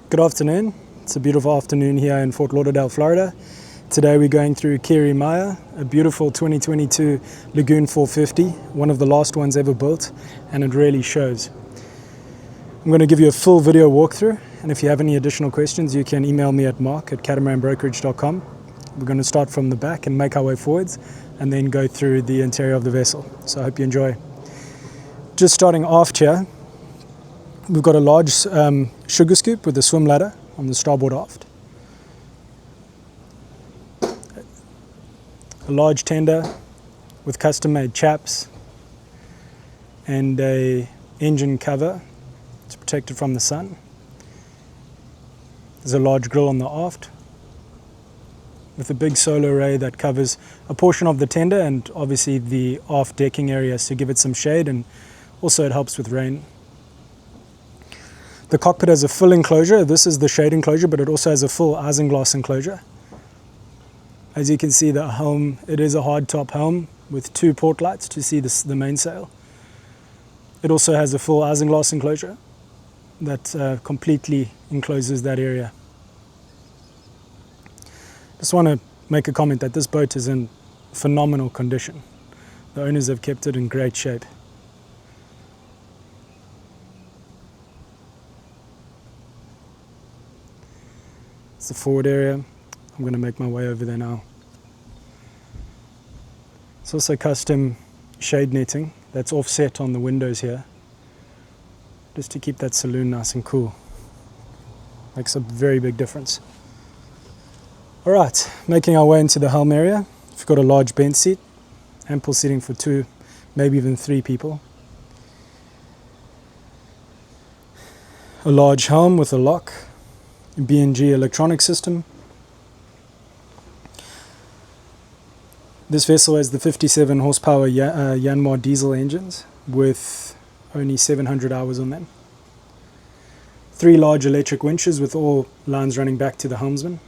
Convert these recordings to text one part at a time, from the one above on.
Good afternoon. It's a beautiful afternoon here in Fort Lauderdale, Florida. Today we're going through Kiri Maia, a beautiful 2022 Lagoon 450, one of the last ones ever built, and it really shows. I'm going to give you a full video walkthrough, and if you have any additional questions, you can email me at mark@catamaranbrokerage.com. We're going to start from the back and make our way forwards, and then go through the interior of the vessel. So I hope you enjoy. Just starting aft here, we've got a large sugar scoop with a swim ladder on the starboard aft. A large tender with custom-made chaps and a engine cover to protect it from the sun. There's a large grill on the aft with a big solar array that covers a portion of the tender and obviously the aft decking area to give it some shade, and also it helps with rain. The cockpit has a full enclosure. This is the shade enclosure, but it also has a full isinglass enclosure. As you can see, the helm, it is a hardtop helm with two port lights to see the mainsail. It also has a full isinglass enclosure that completely encloses that area. Just want to make a comment that this boat is in phenomenal condition. The owners have kept it in great shape. It's the forward area. I'm going to make my way over there now. It's also custom shade netting that's offset on the windows here, just to keep that saloon nice and cool. Makes a very big difference. Alright, making our way into the helm area. We've got a large bench seat, ample seating for 2, maybe even 3 people. A large helm with a lock, B&G electronic system. This vessel has the 57 horsepower Yanmar diesel engines with only 700 hours on them. 3 large electric winches with all lines running back to the helmsman.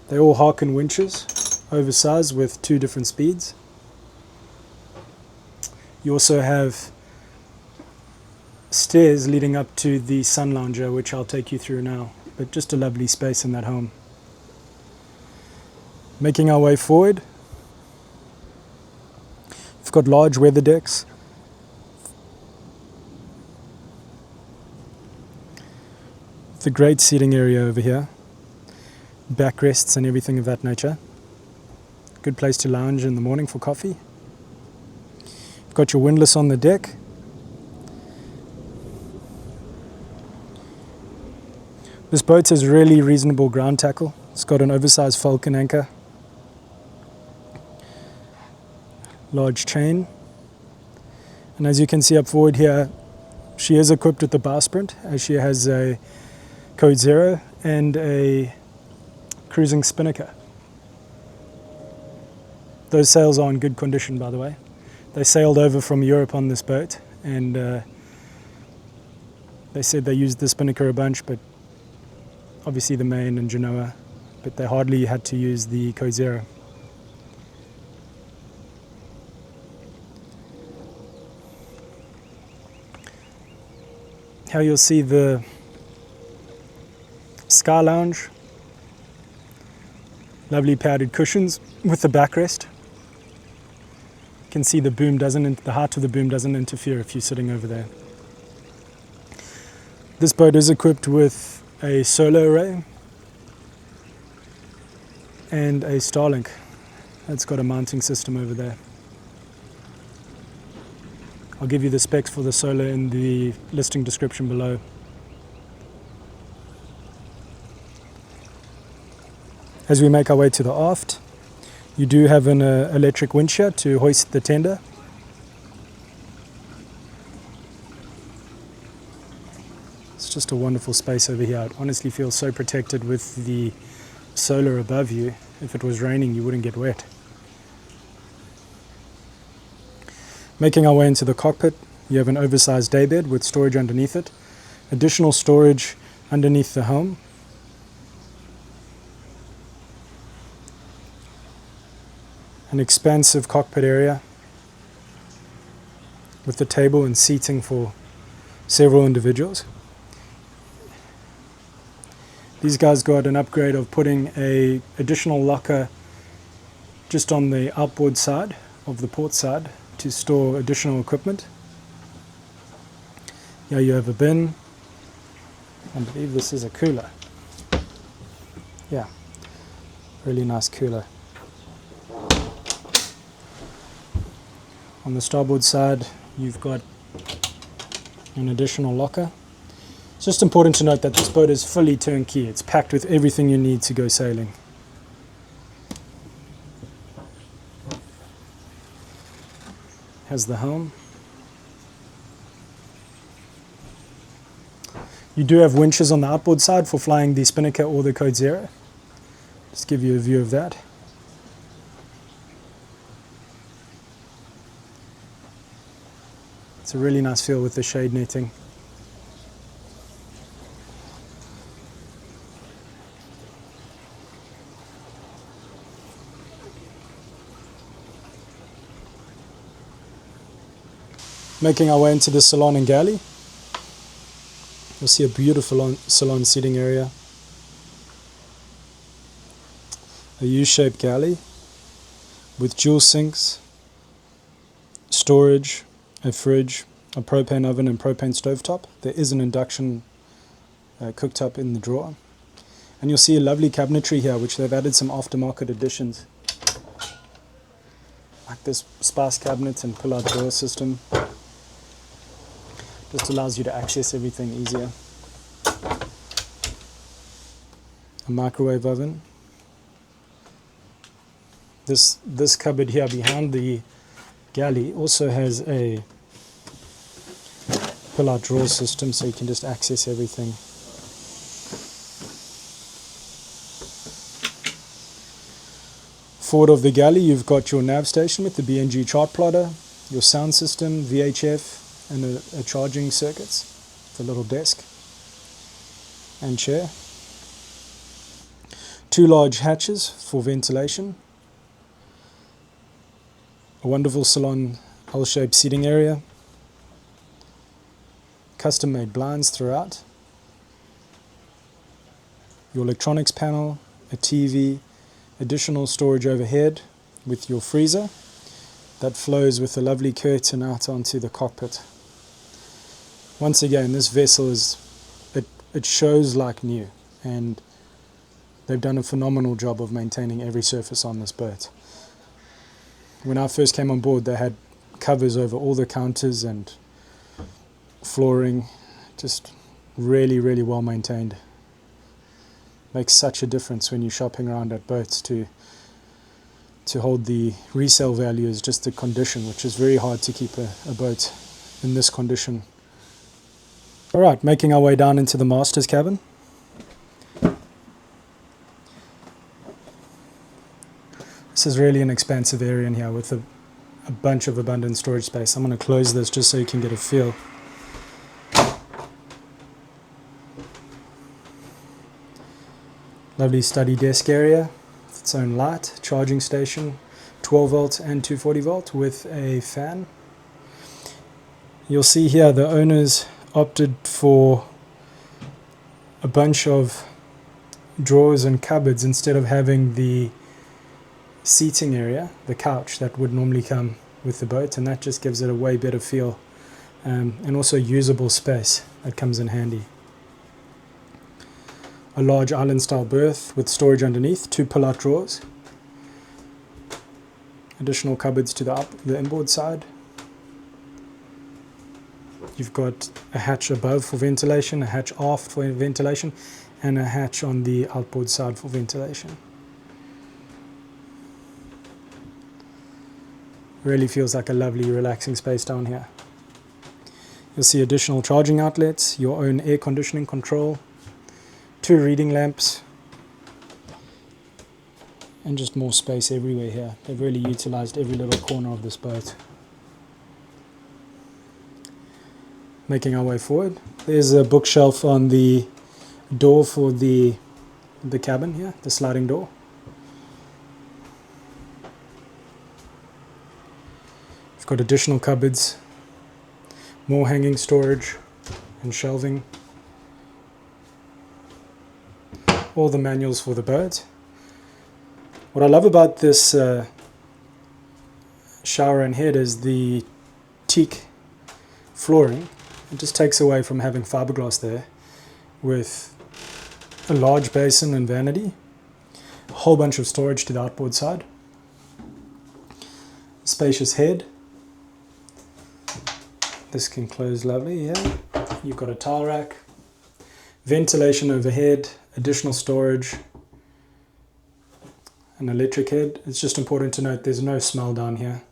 They're all Harken winches, oversized with 2 different speeds. You also have stairs leading up to the sun lounger, which I'll take you through now, but just a lovely space in that helm. Making our way forward, we've got large weather decks. The great seating area over here, backrests and everything of that nature. Good place to lounge in the morning for coffee. You've got your windlass on the deck. This boat has really reasonable ground tackle. It's got an oversized Falcon anchor, large chain, and as you can see up forward here, she is equipped with the bowsprit, as she has a Code 0 and a cruising spinnaker. Those sails are in good condition, by the way. They sailed over from Europe on this boat, and they said they used the spinnaker a bunch, but obviously the main and Genoa, but they hardly had to use the Code 0. Here you'll see the Sky Lounge. Lovely padded cushions with the backrest. You can see the height of the boom doesn't interfere if you're sitting over there. This boat is equipped with a solar array and a Starlink. It's got a mounting system over there. I'll give you the specs for the solar in the listing description below. As we make our way to the aft, you do have an electric winch here to hoist the tender. It's just a wonderful space over here. It honestly feels so protected with the solar above you. If it was raining, you wouldn't get wet. Making our way into the cockpit, you have an oversized daybed with storage underneath it. Additional storage underneath the helm. An expansive cockpit area with the table and seating for several individuals. These guys got an upgrade of putting a additional locker just on the outboard side of the port side to store additional equipment. Here you have a bin. I believe this is a cooler. Yeah, really nice cooler. On the starboard side, you've got an additional locker. It's just important to note that this boat is fully turnkey. It's packed with everything you need to go sailing. Has the helm. You do have winches on the outboard side for flying the spinnaker or the Code Zero. Just give you a view of that. It's a really nice feel with the shade netting. Making our way into the salon and galley, you'll see a beautiful salon seating area, a U-shaped galley with dual sinks, storage, a fridge, a propane oven and propane stovetop. There is an induction cooktop in the drawer. And you'll see a lovely cabinetry here, which they've added some aftermarket additions, like this spice cabinet and pull-out drawer system. Just allows you to access everything easier. A microwave oven. This cupboard here behind the galley also has a pull-out drawer system, so you can just access everything. Forward of the galley, you've got your nav station with the BNG chart plotter, your sound system, VHF, and a charging circuits, the little desk and chair. Two large hatches for ventilation. A wonderful salon L-shaped seating area. Custom made blinds throughout. Your electronics panel, a TV, additional storage overhead with your freezer that flows with a lovely curtain out onto the cockpit. Once again, this vessel it shows like new, and they've done a phenomenal job of maintaining every surface on this boat. When I first came on board, they had covers over all the counters and flooring, just really, really well maintained. Makes such a difference when you're shopping around at boats to hold the resale value is just the condition, which is very hard to keep a boat in this condition. Alright, making our way down into the master's cabin. This is really an expansive area in here with a bunch of abundant storage space. I'm going to close this just so you can get a feel. Lovely study desk area with its own light, charging station, 12 volt and 240 volt with a fan. You'll see here the owners opted for a bunch of drawers and cupboards instead of having the seating area, the couch that would normally come with the boat, and that just gives it a way better feel, and also usable space that comes in handy. A large island style berth with storage underneath, 2 pull-out drawers, additional cupboards to the inboard side. You've got a hatch above for ventilation, a hatch aft for ventilation, and a hatch on the outboard side for ventilation. Really feels like a lovely relaxing space down here. You'll see additional charging outlets, your own air conditioning control, 2 reading lamps, and just more space everywhere here. They've really utilized every little corner of this boat. Making our way forward, there's a bookshelf on the door for the cabin here, the sliding door. We've got additional cupboards, more hanging storage and shelving. all the manuals for the boat. What I love about this shower and head is the teak flooring. It just takes away from having fiberglass there, with a large basin and vanity, a whole bunch of storage to the outboard side, spacious head. This can close lovely here. You've got a towel rack, ventilation overhead, additional storage, an electric head. It's just important to note there's no smell down here,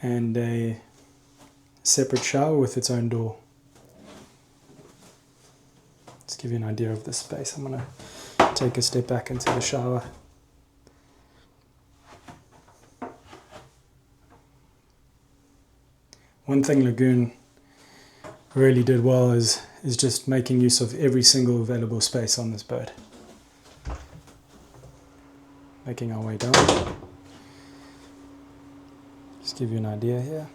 and a separate shower with its own door. Let's give you an idea of the space. I'm going to take a step back into the shower. One thing Lagoon really did well is just making use of every single available space on this boat. Making our way down. Just give you an idea here.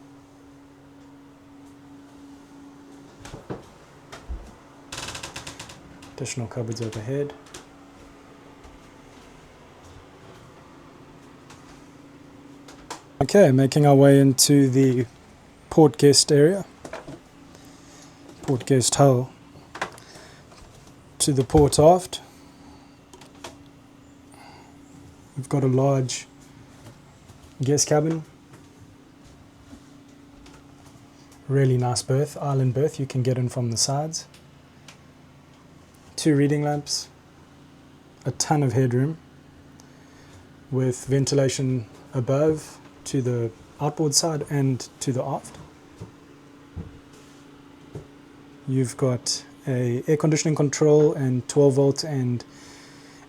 Additional cupboards overhead. Okay, making our way into the port guest area, port guest hull. To the port aft, we've got a large guest cabin. Really nice berth, island berth you can get in from the sides. 2 reading lamps, a ton of headroom with ventilation above to the outboard side and to the aft. You've got a air conditioning control and 12 volt and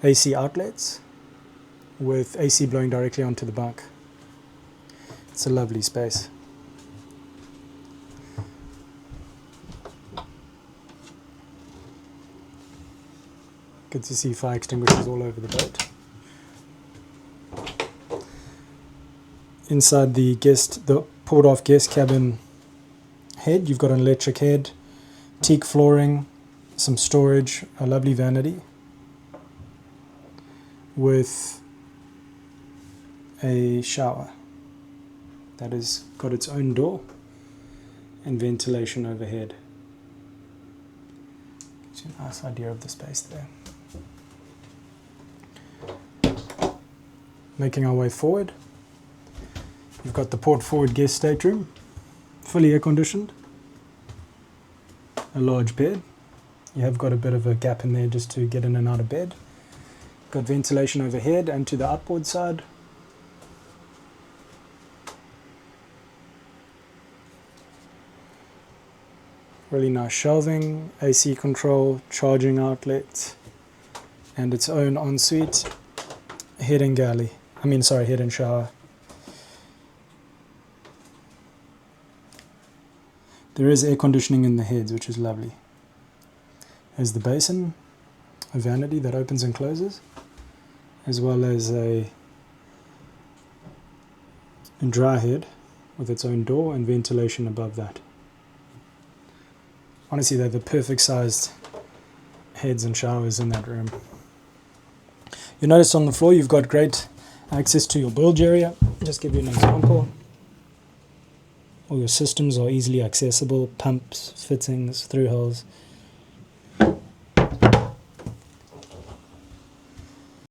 AC outlets with AC blowing directly onto the bunk. It's a lovely space. Good to see fire extinguishers all over the boat. Inside the port aft guest cabin head, you've got an electric head, teak flooring, some storage, a lovely vanity with a shower that has got its own door and ventilation overhead. Gives you a nice idea of the space there. Making our way forward, you've got the port forward guest stateroom, fully air conditioned, a large bed. You have got a bit of a gap in there just to get in and out of bed. Got ventilation overhead and to the outboard side. Really nice shelving, AC control, charging outlet, and its own ensuite head and galley. Head and shower. There is air conditioning in the heads, which is lovely. There's the basin, a vanity that opens and closes, as well as a dry head with its own door and ventilation above that. Honestly, they're the perfect sized heads and showers in that room. You notice on the floor you've got great access to your bilge area. Just give you an example. All your systems are easily accessible, pumps, fittings, through holes.